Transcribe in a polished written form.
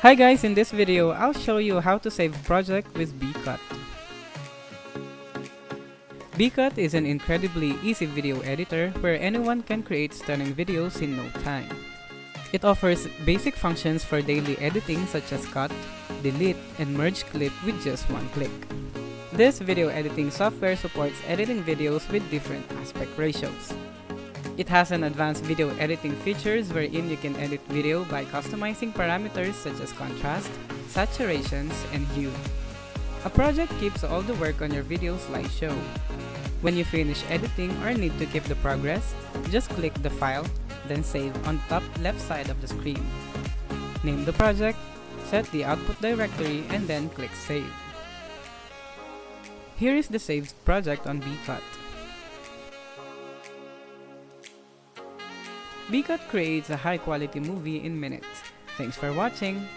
Hi guys, in this video, I'll show you how to save project with BeeCut. BeeCut is an incredibly easy video editor where anyone can create stunning videos in no time. It offers basic functions for daily editing such as cut, delete, and merge clip with just one click. This video editing software supports editing videos with different aspect ratios. It has an advanced video editing features wherein you can edit video by customizing parameters such as contrast, saturations, and hue. A project keeps all the work on your video slideshow. When you finish editing or need to keep the progress, just click the file, then save on top left side of the screen. Name the project, set the output directory, and then click save. Here is the saved project on BeeCut. BeeCut creates a high-quality movie in minutes. Thanks for watching!